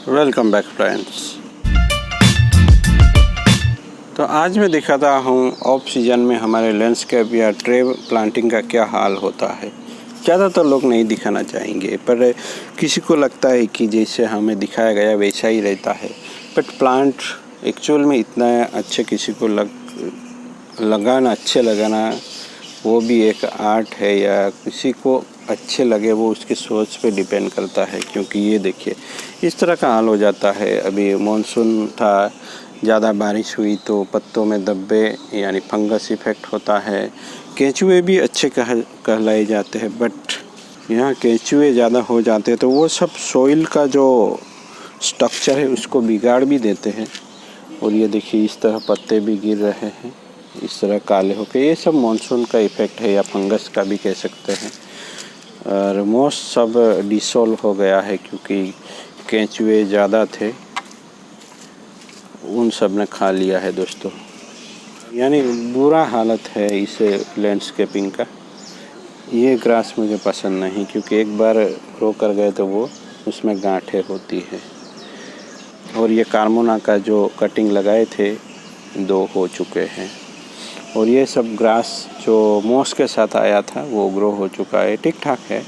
Welcome back friends. तो आज मैं दिखाता हूँ ऑफ सीजन में हमारे लैंडस्केप या ट्रे प्लांटिंग का क्या हाल होता है। ज़्यादातर लोग नहीं दिखाना चाहेंगे, पर किसी को लगता है कि जैसे हमें दिखाया गया वैसा ही रहता है। बट प्लांट एक्चुअल में इतना अच्छे किसी को लगाना वो भी एक आर्ट है, या किसी को अच्छे लगे वो उसकी सोच पे डिपेंड करता है। क्योंकि ये देखिए इस तरह का हाल हो जाता है। अभी मॉनसून था, ज़्यादा बारिश हुई तो पत्तों में धब्बे यानी फंगस इफ़ेक्ट होता है। केंचुए भी अच्छे कहलाए जाते हैं, बट यहाँ केंचुए ज़्यादा हो जाते हैं तो वो सब सॉइल का जो स्ट्रक्चर है उसको बिगाड़ भी देते हैं। और ये देखिए इस तरह पत्ते भी गिर रहे हैं, इस तरह काले होके। ये सब मानसून का इफ़ेक्ट है, या फंगस का भी कह सकते हैं। और मोस्ट सब डिसॉल्व हो गया है क्योंकि केंचुए ज़्यादा थे, उन सब ने खा लिया है दोस्तों। यानी बुरा हालत है इस लैंडस्केपिंग का। ये ग्रास मुझे पसंद नहीं, क्योंकि एक बार ग्रो कर गए तो वो उसमें गांठें होती है। और ये कार्मोना का जो कटिंग लगाए थे 2 हो चुके हैं। और ये सब ग्रास जो मोस के साथ आया था वो ग्रो हो चुका है, ठीक ठाक है।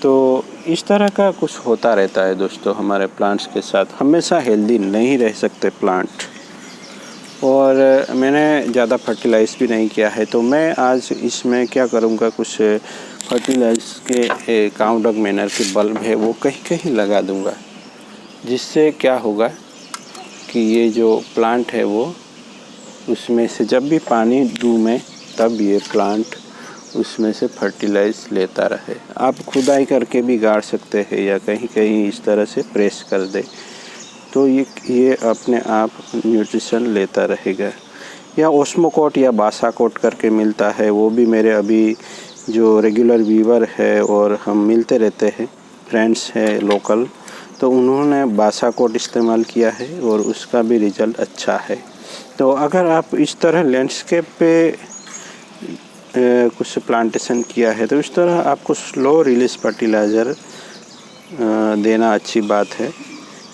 तो इस तरह का कुछ होता रहता है दोस्तों हमारे प्लांट्स के साथ। हमेशा हेल्दी नहीं रह सकते प्लांट। और मैंने ज़्यादा फर्टिलाइज़ भी नहीं किया है, तो मैं आज इसमें क्या करूँगा, कुछ फर्टिलाइज के काउडक मैनर के बल्ब है वो कहीं कहीं लगा दूँगा। जिससे क्या होगा कि ये जो प्लांट है वो उसमें से जब भी पानी दूँ मैं, तब ये प्लांट उसमें से फर्टिलाइज लेता रहे। आप खुदाई करके भी गाड़ सकते हैं, या कहीं कहीं इस तरह से प्रेस कर दे तो ये अपने आप न्यूट्रिशन लेता रहेगा। या ओस्मोकोट या बासाकोट करके मिलता है, वो भी मेरे अभी जो रेगुलर व्यूवर है और हम मिलते रहते हैं, फ्रेंड्स हैं लोकल, तो उन्होंने बासाकोट इस्तेमाल किया है और उसका भी रिज़ल्ट अच्छा है। तो अगर आप इस तरह लैंडस्केप पे कुछ प्लांटेशन किया है तो इस तरह आपको स्लो रिलीज फर्टिलाइज़र देना अच्छी बात है।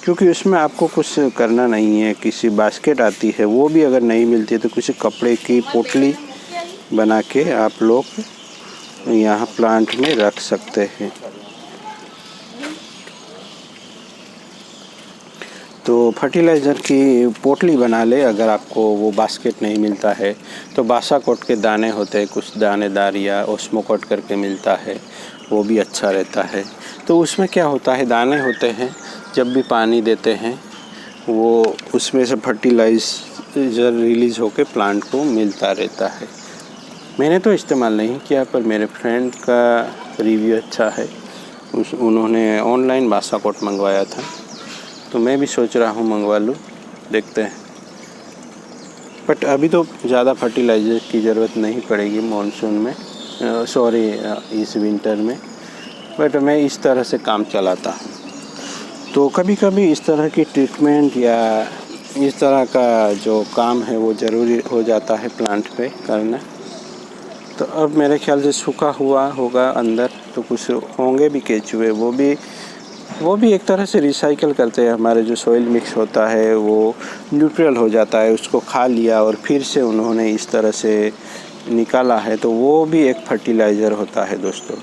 क्योंकि उसमें आपको कुछ करना नहीं है। किसी बास्केट आती है, वो भी अगर नहीं मिलती है तो किसी कपड़े की पोटली बना के आप लोग यहाँ प्लांट में रख सकते हैं। तो फर्टिलाइज़र की पोटली बना ले। अगर आपको वो बास्केट नहीं मिलता है तो बासाकोट के दाने होते हैं, कुछ दानेदार, या ओस्मोकोट करके मिलता है, वो भी अच्छा रहता है। तो उसमें क्या होता है, दाने होते हैं, जब भी पानी देते हैं वो उसमें से फर्टिलाइज़र रिलीज़ होकर प्लांट को मिलता रहता है। मैंने तो इस्तेमाल नहीं किया, पर मेरे फ्रेंड का रिव्यू अच्छा है। उन्होंने ऑनलाइन बासाकोट मंगवाया था, तो मैं भी सोच रहा हूँ मंगवा लूँ, देखते हैं। बट अभी तो ज़्यादा फर्टिलाइज़र की ज़रूरत नहीं पड़ेगी मानसून में, इस विंटर में। बट मैं इस तरह से काम चलाता हूँ। तो कभी कभी इस तरह की ट्रीटमेंट या इस तरह का जो काम है वो ज़रूरी हो जाता है प्लांट पे करना। तो अब मेरे ख्याल से सूखा हुआ होगा अंदर, तो कुछ होंगे भी केंचुए, वो भी एक तरह से रिसाइकल करते हैं। हमारे जो सॉइल मिक्स होता है वो न्यूट्रल हो जाता है, उसको खा लिया और फिर से उन्होंने इस तरह से निकाला है, तो वो भी एक फर्टिलाइज़र होता है दोस्तों।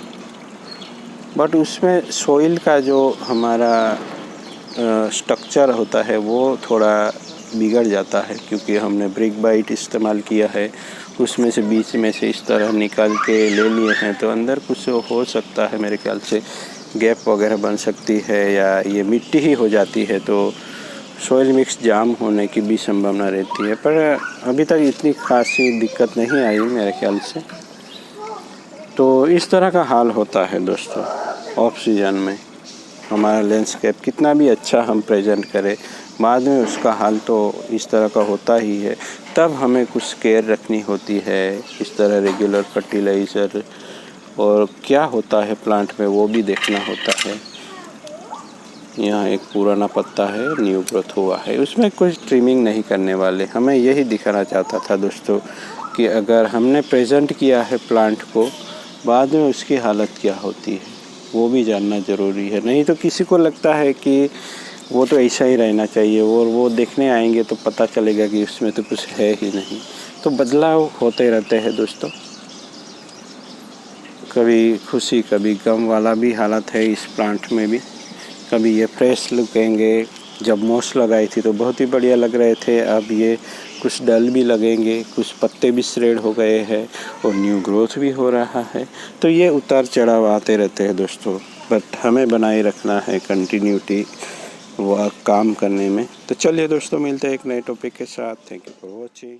बट उसमें सॉइल का जो हमारा स्ट्रक्चर होता है वो थोड़ा बिगड़ जाता है, क्योंकि हमने ब्रिक बाइट इस्तेमाल किया है। उसमें से बीच में से इस तरह निकाल के ले लिए हैं, तो अंदर कुछ हो सकता है, मेरे ख्याल से गैप वगैरह बन सकती है, या ये मिट्टी ही हो जाती है तो सॉइल मिक्स जाम होने की भी संभावना रहती है। पर अभी तक इतनी खासी दिक्कत नहीं आई मेरे ख्याल से। तो इस तरह का हाल होता है दोस्तों ऑफ सीजन में। हमारा लैंडस्केप कितना भी अच्छा हम प्रेजेंट करें, बाद में उसका हाल तो इस तरह का होता ही है। तब हमें कुछ केयर रखनी होती है, इस तरह रेगुलर फर्टिलाइज़र और क्या होता है प्लांट में वो भी देखना होता है। यहाँ एक पुराना पत्ता है, न्यू ग्रोथ हुआ है, उसमें कुछ ट्रिमिंग नहीं करने वाले। हमें यही दिखाना चाहता था दोस्तों कि अगर हमने प्रेजेंट किया है प्लांट को, बाद में उसकी हालत क्या होती है वो भी जानना ज़रूरी है। नहीं तो किसी को लगता है कि वो तो ऐसा ही रहना चाहिए, और वो देखने आएंगे तो पता चलेगा कि उसमें तो कुछ है ही नहीं। तो बदलाव होते रहते हैं दोस्तों, कभी खुशी कभी गम वाला भी हालत है इस प्लांट में भी। कभी ये फ्रेश लगेंगे, जब मोस लगाई थी तो बहुत ही बढ़िया लग रहे थे, अब ये कुछ डल भी लगेंगे, कुछ पत्ते भी श्रेड हो गए हैं और न्यू ग्रोथ भी हो रहा है। तो ये उतार चढ़ाव आते रहते हैं दोस्तों, बट हमें बनाए रखना है कंटिन्यूटी वो काम करने में। तो चलिए दोस्तों, मिलते हैं एक नए टॉपिक के साथ। Thank you for watching.